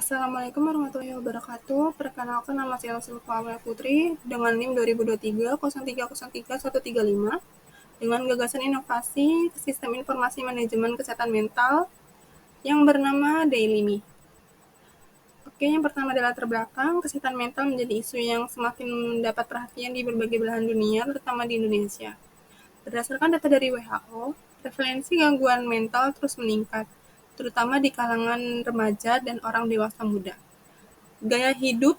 Assalamualaikum warahmatullahi wabarakatuh. Perkenalkan, nama saya Sulfa Putri dengan NIM 2023 0303 135 dengan gagasan inovasi sistem informasi manajemen kesehatan mental yang bernama Daily. Oke, yang pertama adalah latar belakang. Kesehatan mental menjadi isu yang semakin mendapat perhatian di berbagai belahan dunia, terutama di Indonesia. Berdasarkan data dari WHO, prevalensi gangguan mental terus meningkat, terutama di kalangan remaja dan orang dewasa muda. Gaya hidup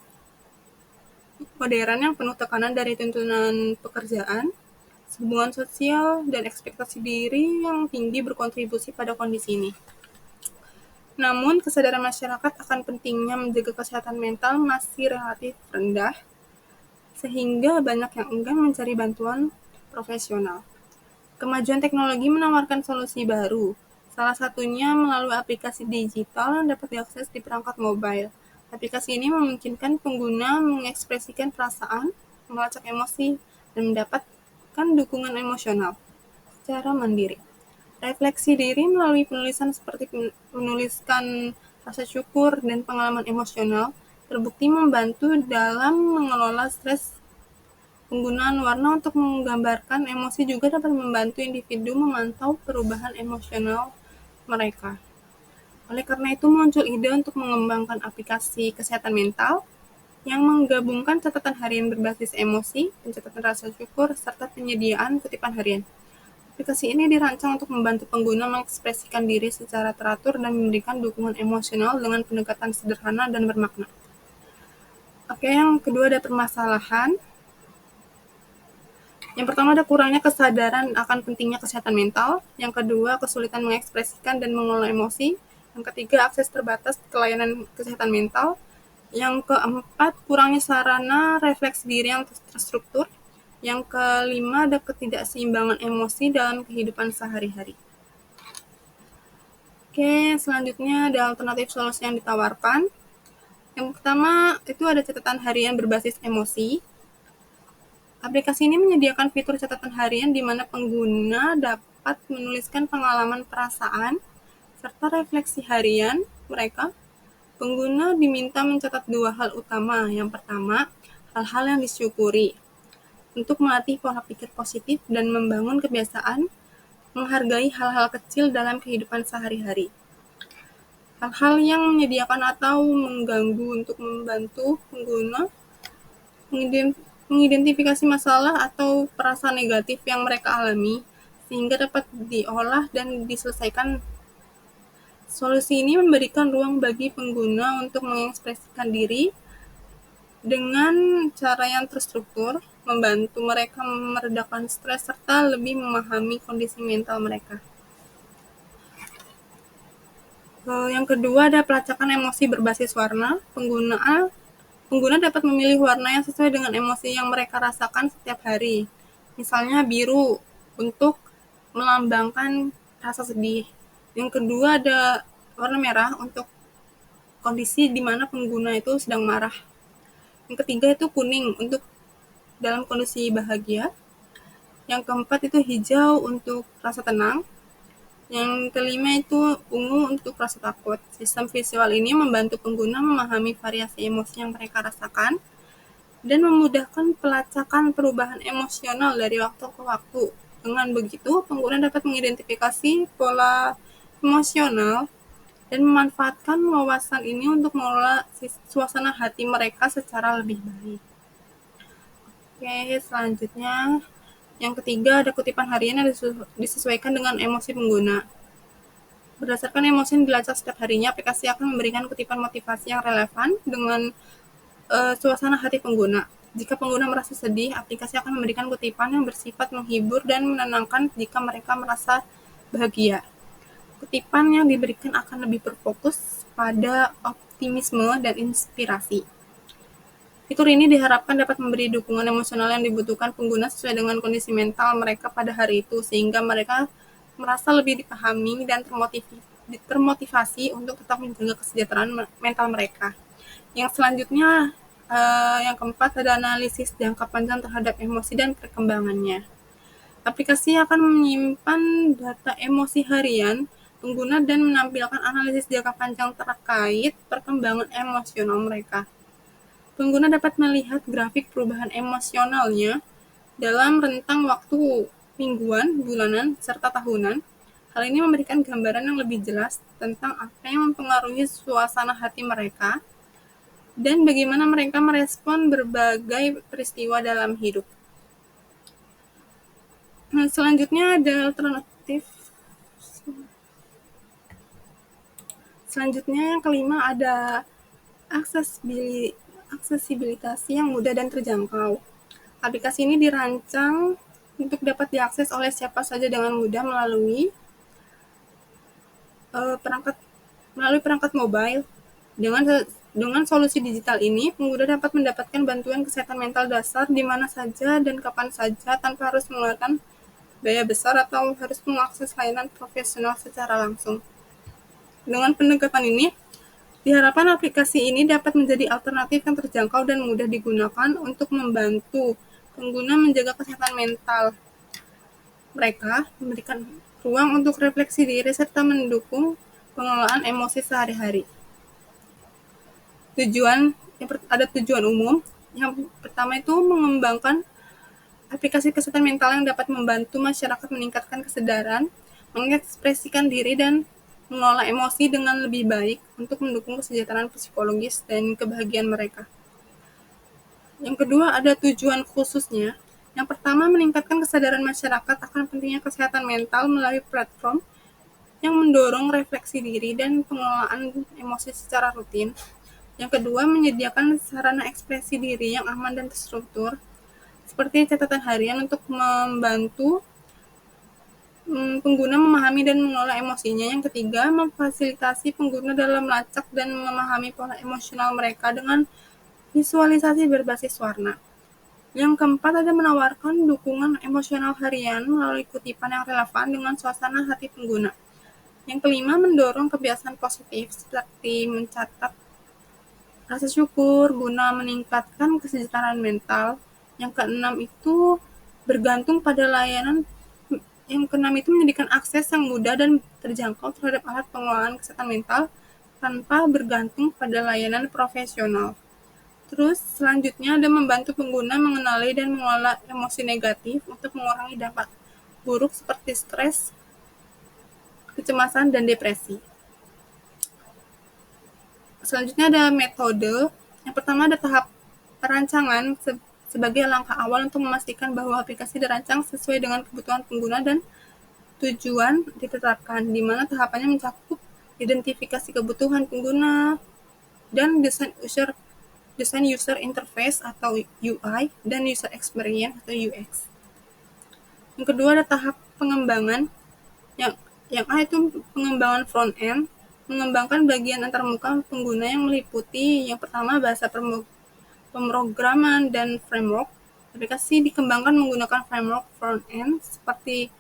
modern yang penuh tekanan dari tuntunan pekerjaan, hubungan sosial, dan ekspektasi diri yang tinggi berkontribusi pada kondisi ini. Namun, kesadaran masyarakat akan pentingnya menjaga kesehatan mental masih relatif rendah, sehingga banyak yang enggan mencari bantuan profesional. Kemajuan teknologi menawarkan solusi baru, salah satunya melalui aplikasi digital yang dapat diakses di perangkat mobile. Aplikasi ini memungkinkan pengguna mengekspresikan perasaan, melacak emosi, dan mendapatkan dukungan emosional secara mandiri. Refleksi diri melalui penulisan seperti menuliskan rasa syukur dan pengalaman emosional terbukti membantu dalam mengelola stres. Penggunaan warna untuk menggambarkan emosi juga dapat membantu individu memantau perubahan emosional mereka. Oleh karena itu, muncul ide untuk mengembangkan aplikasi kesehatan mental yang menggabungkan catatan harian berbasis emosi, pencatatan rasa syukur, serta penyediaan kutipan harian. Aplikasi ini dirancang untuk membantu pengguna mengekspresikan diri secara teratur dan memberikan dukungan emosional dengan pendekatan sederhana dan bermakna. Oke, yang kedua ada permasalahan. Yang pertama ada kurangnya kesadaran akan pentingnya kesehatan mental. Yang kedua, kesulitan mengekspresikan dan mengelola emosi. Yang ketiga, akses terbatas ke layanan kesehatan mental. Yang keempat, kurangnya sarana refleksi diri yang terstruktur. Yang kelima, ada ketidakseimbangan emosi dalam kehidupan sehari-hari. Oke, selanjutnya ada alternatif solusi yang ditawarkan. Yang pertama, itu ada catatan harian berbasis emosi. Aplikasi ini menyediakan fitur catatan harian di mana pengguna dapat menuliskan pengalaman perasaan serta refleksi harian mereka. Pengguna diminta mencatat dua hal utama. Yang pertama, hal-hal yang disyukuri untuk melatih pola pikir positif dan membangun kebiasaan menghargai hal-hal kecil dalam kehidupan sehari-hari. Hal-hal yang menyediakan atau mengganggu untuk membantu pengguna mengidentifikasi masalah atau perasaan negatif yang mereka alami sehingga dapat diolah dan diselesaikan. Solusi ini memberikan ruang bagi pengguna untuk mengekspresikan diri dengan cara yang terstruktur, membantu mereka meredakan stres serta lebih memahami kondisi mental mereka. Yang kedua ada pelacakan emosi berbasis warna. Pengguna dapat memilih warna yang sesuai dengan emosi yang mereka rasakan setiap hari. Misalnya biru untuk melambangkan rasa sedih. Yang kedua ada warna merah untuk kondisi di mana pengguna itu sedang marah. Yang ketiga itu kuning untuk dalam kondisi bahagia. Yang keempat itu hijau untuk rasa tenang. Yang kelima itu ungu untuk rasa takut. Sistem visual ini membantu pengguna memahami variasi emosi yang mereka rasakan dan memudahkan pelacakan perubahan emosional dari waktu ke waktu. Dengan begitu, pengguna dapat mengidentifikasi pola emosional dan memanfaatkan wawasan ini untuk mengelola suasana hati mereka secara lebih baik. Oke, selanjutnya yang ketiga ada kutipan harian yang disesuaikan dengan emosi pengguna. Berdasarkan emosi yang dilacak setiap harinya, aplikasi akan memberikan kutipan motivasi yang relevan dengan suasana hati pengguna. Jika pengguna merasa sedih, aplikasi akan memberikan kutipan yang bersifat menghibur dan menenangkan jika mereka merasa bahagia. Kutipan yang diberikan akan lebih berfokus pada optimisme dan inspirasi. Fitur ini diharapkan dapat memberi dukungan emosional yang dibutuhkan pengguna sesuai dengan kondisi mental mereka pada hari itu, sehingga mereka merasa lebih dipahami dan termotivasi untuk tetap menjaga kesejahteraan mental mereka. Yang selanjutnya, yang keempat ada analisis jangka panjang terhadap emosi dan perkembangannya. Aplikasi akan menyimpan data emosi harian pengguna dan menampilkan analisis jangka panjang terkait perkembangan emosional mereka. Pengguna dapat melihat grafik perubahan emosionalnya dalam rentang waktu mingguan, bulanan, serta tahunan. Hal ini memberikan gambaran yang lebih jelas tentang apa yang mempengaruhi suasana hati mereka dan bagaimana mereka merespon berbagai peristiwa dalam hidup. Nah, selanjutnya ada alternatif. Selanjutnya yang kelima ada aksesibilitas yang mudah dan terjangkau. Aplikasi ini dirancang untuk dapat diakses oleh siapa saja dengan mudah melalui perangkat mobile. Dengan solusi digital ini, pengguna dapat mendapatkan bantuan kesehatan mental dasar di mana saja dan kapan saja tanpa harus mengeluarkan biaya besar atau harus mengakses layanan profesional secara langsung. Dengan pendekatan ini, diharapkan aplikasi ini dapat menjadi alternatif yang terjangkau dan mudah digunakan untuk membantu pengguna menjaga kesehatan mental mereka, memberikan ruang untuk refleksi diri, serta mendukung pengelolaan emosi sehari-hari. Ada tujuan umum. Yang pertama itu mengembangkan aplikasi kesehatan mental yang dapat membantu masyarakat meningkatkan kesadaran, mengekspresikan diri, dan mengelola emosi dengan lebih baik untuk mendukung kesejahteraan psikologis dan kebahagiaan mereka. Yang kedua, ada tujuan khususnya. Yang pertama, meningkatkan kesadaran masyarakat akan pentingnya kesehatan mental melalui platform yang mendorong refleksi diri dan pengelolaan emosi secara rutin. Yang kedua, menyediakan sarana ekspresi diri yang aman dan terstruktur, seperti catatan harian untuk membantu pengguna memahami dan mengelola emosinya. Yang ketiga, memfasilitasi pengguna dalam melacak dan memahami pola emosional mereka dengan visualisasi berbasis warna. Yang keempat, ada menawarkan dukungan emosional harian melalui kutipan yang relevan dengan suasana hati pengguna. Yang kelima, mendorong kebiasaan positif seperti mencatat rasa syukur guna meningkatkan kesejahteraan mental. Yang keenam itu bergantung pada layanan. Yang keenam itu menyediakan akses yang mudah dan terjangkau terhadap alat pengelolaan kesehatan mental tanpa bergantung pada layanan profesional. Terus selanjutnya ada membantu pengguna mengenali dan mengelola emosi negatif untuk mengurangi dampak buruk seperti stres, kecemasan, dan depresi. Selanjutnya ada metode. Yang pertama ada tahap perancangan sebagai langkah awal untuk memastikan bahwa aplikasi dirancang sesuai dengan kebutuhan pengguna dan tujuan ditetapkan, di mana tahapannya mencakup identifikasi kebutuhan pengguna dan desain user interface atau UI dan user experience atau UX. Yang kedua ada tahap pengembangan. Yang A itu pengembangan front end, mengembangkan bagian antarmuka pengguna yang meliputi yang pertama bahasa pemrograman dan framework. Aplikasi dikembangkan menggunakan framework front end seperti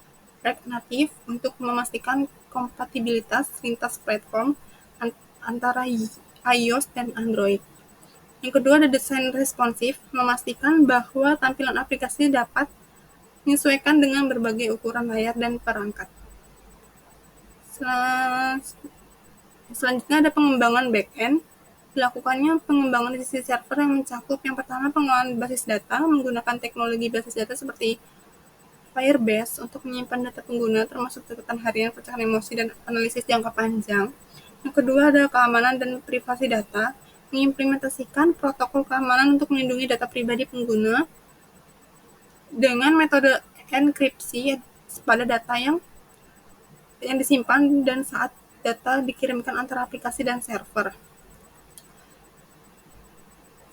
React Native untuk memastikan kompatibilitas lintas platform antara iOS dan Android. Yang kedua ada desain responsif, memastikan bahwa tampilan aplikasi dapat menyesuaikan dengan berbagai ukuran layar dan perangkat. Selanjutnya ada pengembangan back-end. Dilakukannya pengembangan di sisi server yang mencakup yang pertama pengelolaan basis data menggunakan teknologi basis data seperti Firebase untuk menyimpan data pengguna termasuk catatan harian, pecahan emosi, dan analisis jangka panjang. Yang kedua ada keamanan dan privasi data, mengimplementasikan protokol keamanan untuk melindungi data pribadi pengguna dengan metode enkripsi pada data yang disimpan dan saat data dikirimkan antara aplikasi dan server.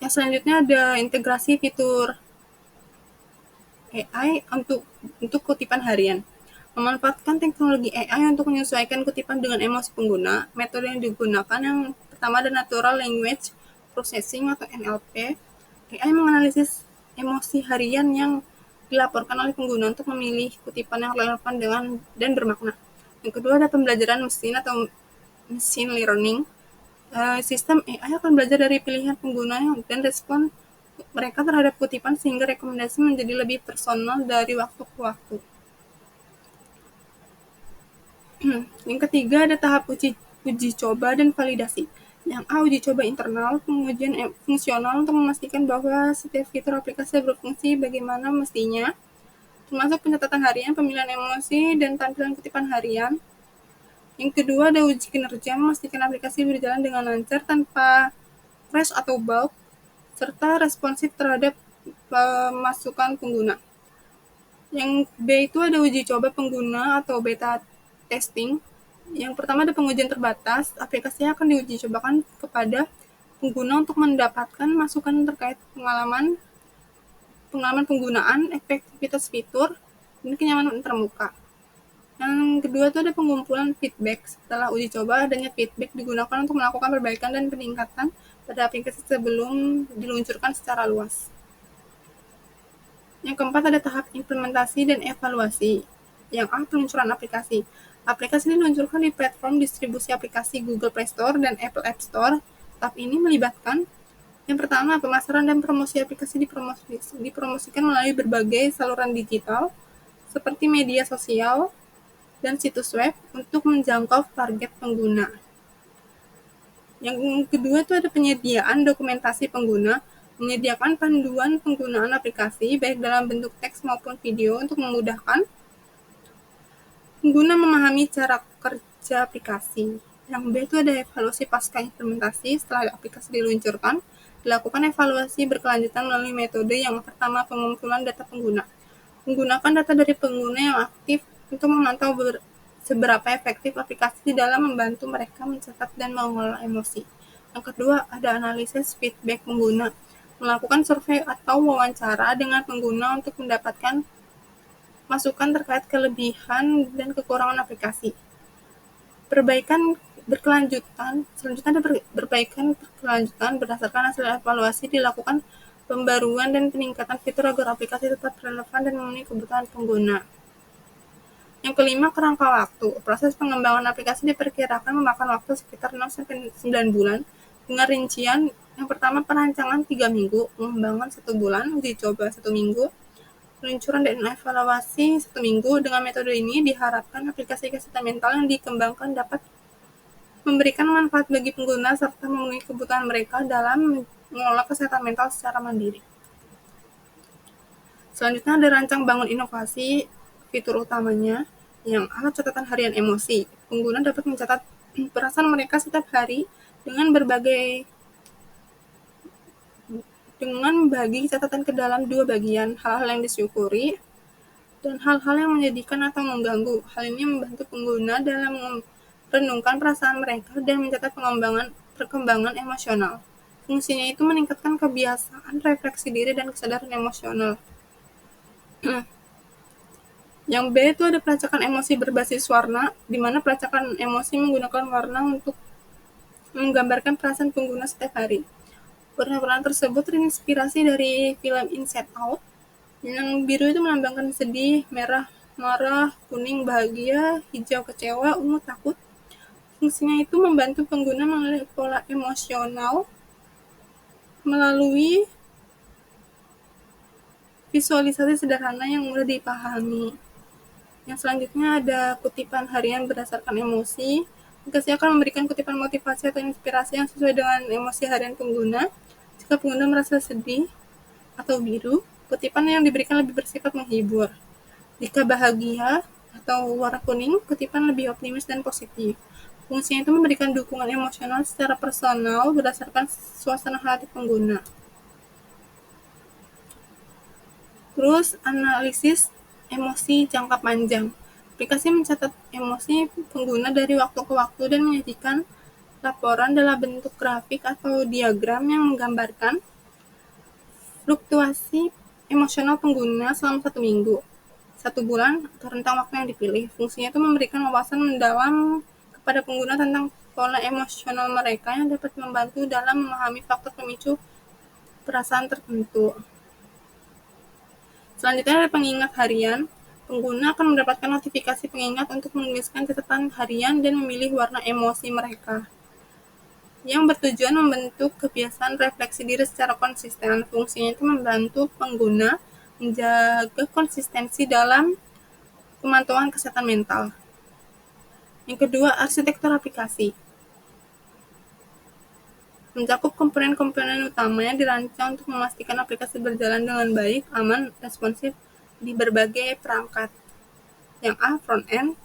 Yang selanjutnya ada integrasi fitur AI untuk kutipan harian. Memanfaatkan teknologi AI untuk menyesuaikan kutipan dengan emosi pengguna. Metode yang digunakan yang pertama ada Natural Language Processing atau NLP. AI menganalisis emosi harian yang dilaporkan oleh pengguna untuk memilih kutipan yang relevan dan bermakna. Yang kedua ada pembelajaran mesin atau machine learning. Sistem AI akan belajar dari pilihan pengguna dan respon mereka terhadap kutipan sehingga rekomendasi menjadi lebih personal dari waktu ke waktu. Yang ketiga ada tahap uji coba dan validasi. Yang A, uji coba internal, pengujian fungsional untuk memastikan bahwa setiap fitur aplikasi berfungsi bagaimana mestinya, termasuk pencatatan harian, pemilihan emosi, dan tampilan kutipan harian. Yang kedua ada uji kinerja, memastikan aplikasi berjalan dengan lancar tanpa crash atau bug, serta responsif terhadap masukan pengguna. Yang B itu ada uji coba pengguna atau beta testing. Yang pertama ada pengujian terbatas, aplikasi akan diuji cobakan kepada pengguna untuk mendapatkan masukan terkait pengalaman penggunaan, efektivitas fitur, dan kenyamanan termuka. Yang kedua itu ada pengumpulan feedback. Setelah uji coba, adanya feedback digunakan untuk melakukan perbaikan dan peningkatan pada aplikasi sebelum diluncurkan secara luas. Yang keempat ada tahap implementasi dan evaluasi. Yang A, peluncuran aplikasi. Aplikasi diluncurkan di platform distribusi aplikasi Google Play Store dan Apple App Store. Tahap ini melibatkan yang pertama, pemasaran dan promosi aplikasi dipromosikan melalui berbagai saluran digital seperti media sosial dan situs web untuk menjangkau target pengguna. Yang kedua itu ada penyediaan dokumentasi pengguna, menyediakan panduan penggunaan aplikasi baik dalam bentuk teks maupun video untuk memudahkan pengguna memahami cara kerja aplikasi. Yang B itu ada evaluasi pasca implementasi. Setelah aplikasi diluncurkan, dilakukan evaluasi berkelanjutan melalui metode yang pertama, pengumpulan data pengguna. Menggunakan data dari pengguna yang aktif untuk memantau seberapa efektif aplikasi dalam membantu mereka mencatat dan mengelola emosi. Yang kedua, ada analisis feedback pengguna. Melakukan survei atau wawancara dengan pengguna untuk mendapatkan masukan terkait kelebihan dan kekurangan aplikasi. Perbaikan berkelanjutan, selanjutnya ada perbaikan berkelanjutan berdasarkan hasil evaluasi, dilakukan pembaruan dan peningkatan fitur agar aplikasi tetap relevan dan memenuhi kebutuhan pengguna. Yang kelima, kerangka waktu. Proses pengembangan aplikasi diperkirakan memakan waktu sekitar 6-9 bulan, dengan rincian yang pertama perancangan 3 minggu, pengembangan 1 bulan, uji coba 1 minggu, peluncuran dan evaluasi 1 minggu. Dengan metode ini diharapkan aplikasi kesehatan mental yang dikembangkan dapat memberikan manfaat bagi pengguna serta memenuhi kebutuhan mereka dalam mengelola kesehatan mental secara mandiri. Selanjutnya ada rancang bangun inovasi. Fitur utamanya yang A, catatan harian emosi. Pengguna dapat mencatat perasaan mereka setiap hari dengan membagi catatan ke dalam 2 bagian, hal-hal yang disyukuri dan hal-hal yang menyedihkan atau mengganggu. Hal ini membantu pengguna dalam merenungkan perasaan mereka dan mencatat perkembangan emosional. Fungsinya itu meningkatkan kebiasaan refleksi diri dan kesadaran emosional. Yang B itu ada pelacakan emosi berbasis warna, di mana pelacakan emosi menggunakan warna untuk menggambarkan perasaan pengguna setiap hari. Warna-warna tersebut terinspirasi dari film Inside Out. Yang biru itu melambangkan sedih, merah marah, kuning bahagia, hijau kecewa, ungu takut. Fungsinya itu membantu pengguna mengenali pola emosional melalui visualisasi sederhana yang mudah dipahami. Yang selanjutnya ada kutipan harian berdasarkan emosi. Aplikasi akan memberikan kutipan motivasi atau inspirasi yang sesuai dengan emosi harian pengguna. Jika pengguna merasa sedih atau biru, kutipan yang diberikan lebih bersifat menghibur. Jika bahagia atau warna kuning, kutipan lebih optimis dan positif. Fungsinya itu memberikan dukungan emosional secara personal berdasarkan suasana hati pengguna. Terus analisis emosi jangka panjang. Aplikasi mencatat emosi pengguna dari waktu ke waktu dan menyajikan laporan dalam bentuk grafik atau diagram yang menggambarkan fluktuasi emosional pengguna selama 1 minggu, 1 bulan, atau rentang waktu yang dipilih. Fungsinya itu memberikan wawasan mendalam kepada pengguna tentang pola emosional mereka yang dapat membantu dalam memahami faktor pemicu perasaan tertentu. Selanjutnya ada pengingat harian. Pengguna akan mendapatkan notifikasi pengingat untuk menuliskan catatan harian dan memilih warna emosi mereka, yang bertujuan membentuk kebiasaan refleksi diri secara konsisten. Fungsinya itu membantu pengguna menjaga konsistensi dalam pemantauan kesehatan mental. Yang kedua, arsitektur aplikasi. Mencakup komponen-komponen utama yang dirancang untuk memastikan aplikasi berjalan dengan baik, aman, responsif di berbagai perangkat. Yang A, front end.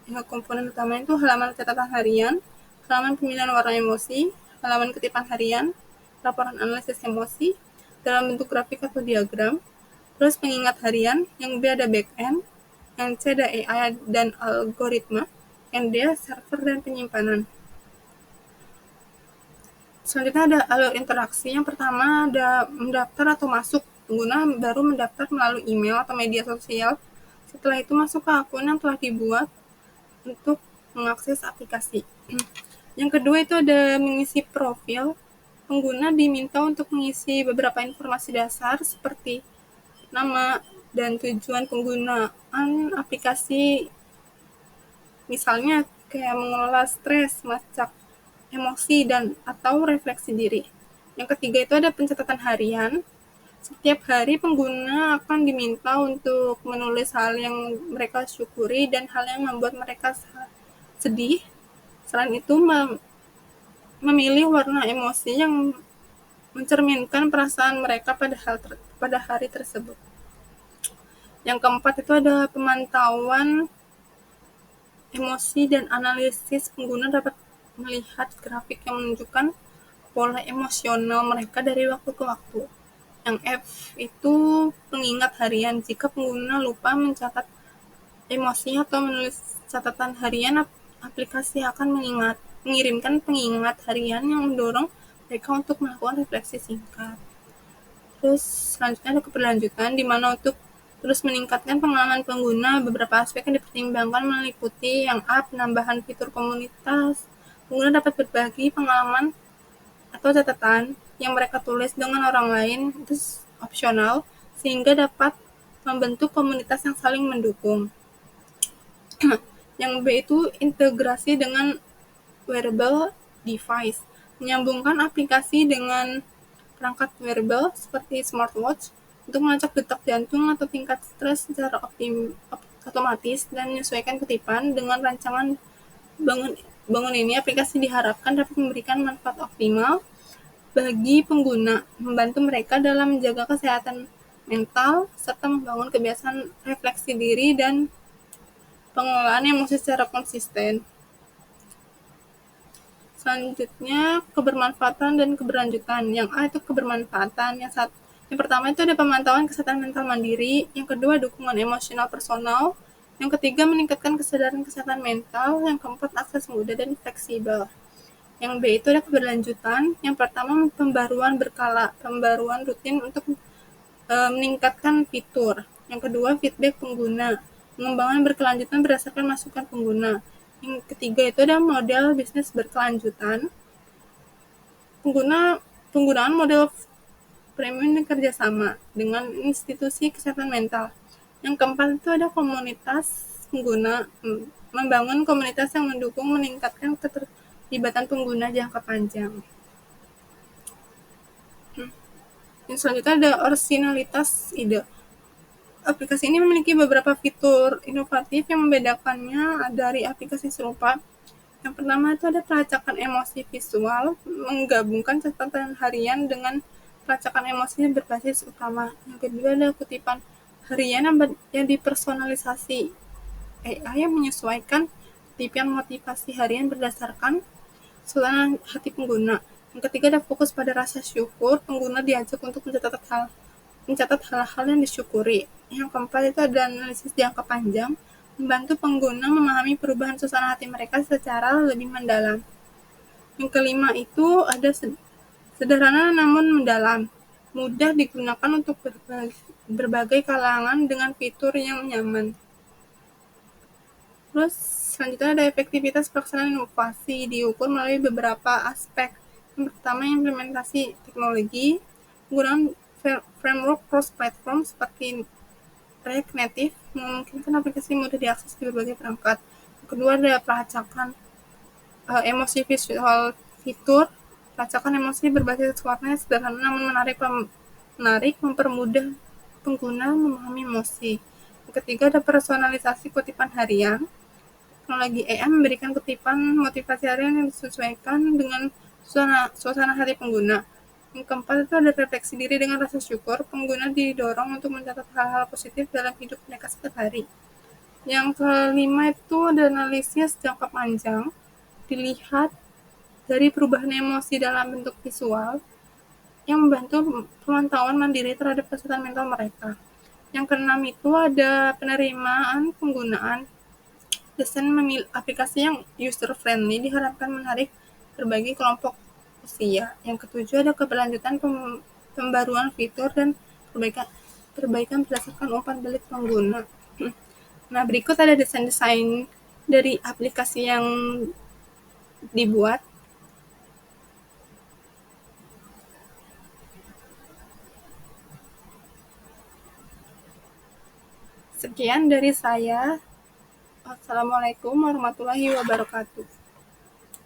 Yang komponen utama itu halaman catatan harian, halaman pemilihan warna emosi, halaman kutipan harian, laporan analisis emosi dalam bentuk grafik atau diagram, terus pengingat harian. Yang B ada back end, yang C ada AI dan algoritma, yang D server dan penyimpanan. Selanjutnya ada alur interaksi. Yang pertama ada mendaftar atau masuk. Pengguna baru mendaftar melalui email atau media sosial. Setelah itu masuk ke akun yang telah dibuat untuk mengakses aplikasi. Yang kedua itu ada mengisi profil. Pengguna diminta untuk mengisi beberapa informasi dasar seperti nama dan tujuan penggunaan aplikasi, misalnya kayak mengelola stres, melacak emosi, dan atau refleksi diri. Yang ketiga itu ada pencatatan harian. Setiap hari pengguna akan diminta untuk menulis hal yang mereka syukuri dan hal yang membuat mereka sedih. Selain itu, memilih warna emosi yang mencerminkan perasaan mereka pada hari tersebut. Yang keempat itu ada pemantauan emosi dan analisis. Pengguna dapat melihat grafik yang menunjukkan pola emosional mereka dari waktu ke waktu. Yang F itu pengingat harian. Jika pengguna lupa mencatat emosi atau menulis catatan harian, aplikasi akan mengirimkan pengingat harian yang mendorong mereka untuk melakukan refleksi singkat. Terus selanjutnya ada keberlanjutan, di mana untuk terus meningkatkan pengalaman pengguna, beberapa aspek yang dipertimbangkan meliputi yang A, penambahan fitur komunitas. Pengguna dapat berbagi pengalaman atau catatan yang mereka tulis dengan orang lain, itu opsional, sehingga dapat membentuk komunitas yang saling mendukung. Yang B itu integrasi dengan wearable device, menyambungkan aplikasi dengan perangkat wearable seperti smartwatch untuk melacak detak jantung atau tingkat stres secara otomatis dan menyesuaikan kutipan. Dengan rancangan bangun ini, aplikasi diharapkan dapat memberikan manfaat optimal bagi pengguna, membantu mereka dalam menjaga kesehatan mental, serta membangun kebiasaan refleksi diri dan pengelolaan emosi secara konsisten. Selanjutnya, kebermanfaatan dan keberlanjutan. Yang A itu kebermanfaatan. Yang pertama itu ada pemantauan kesehatan mental mandiri. Yang kedua, dukungan emosional personal. Yang ketiga, meningkatkan kesadaran kesehatan mental. Yang keempat, akses mudah dan fleksibel. Yang B itu ada keberlanjutan. Yang pertama, pembaruan berkala, pembaruan rutin untuk meningkatkan fitur. Yang kedua, feedback pengguna, pengembangan berkelanjutan berdasarkan masukan pengguna. Yang ketiga itu ada model bisnis berkelanjutan, penggunaan model premium dan kerjasama dengan institusi kesehatan mental. Yang keempat itu ada komunitas pengguna, membangun komunitas yang mendukung meningkatkan keterlibatan pengguna jangka panjang. Yang selanjutnya ada originalitas ide. Aplikasi ini memiliki beberapa fitur inovatif yang membedakannya dari aplikasi serupa. Yang pertama itu ada pelacakan emosi visual, menggabungkan catatan harian dengan pelacakan emosi berbasis utama. Yang kedua ada kutipan harian yang dipersonalisasi, AI yang menyesuaikan kutipan motivasi harian berdasarkan suasana hati pengguna. Yang ketiga ada fokus pada rasa syukur, pengguna diajak untuk mencatat hal-hal yang disyukuri. Yang keempat itu ada analisis jangka panjang, membantu pengguna memahami perubahan suasana hati mereka secara lebih mendalam. Yang kelima itu ada sederhana namun mendalam, mudah digunakan untuk berbagai kalangan dengan fitur yang nyaman. Terus selanjutnya ada efektivitas pelaksanaan inovasi, diukur melalui beberapa aspek. Yang pertama, implementasi teknologi, penggunaan framework cross-platform seperti React Native memungkinkan aplikasi mudah diakses di berbagai perangkat. Yang kedua ada pelacakan emosi visual fitur. Pelacakan emosi berbasis warna sederhana namun menarik, mempermudah pengguna memahami emosi. Yang ketiga ada personalisasi kutipan harian. Teknologi AI memberikan kutipan motivasi harian yang disesuaikan dengan suasana hati pengguna. Yang keempat itu ada refleksi diri dengan rasa syukur. Pengguna didorong untuk mencatat hal-hal positif dalam hidup mereka setiap hari. Yang kelima itu ada analisis jangka panjang. Dilihat dari perubahan emosi dalam bentuk visual yang membantu pemantauan mandiri terhadap kesehatan mental mereka. Yang keenam itu ada penerimaan penggunaan. Desain aplikasi yang user friendly diharapkan menarik berbagai kelompok usia. Yang ketujuh ada keberlanjutan pembaruan fitur dan perbaikan berdasarkan umpan balik pengguna. Nah, berikut ada desain-desain dari aplikasi yang dibuat. Sekian dari saya. Assalamualaikum warahmatullahi wabarakatuh.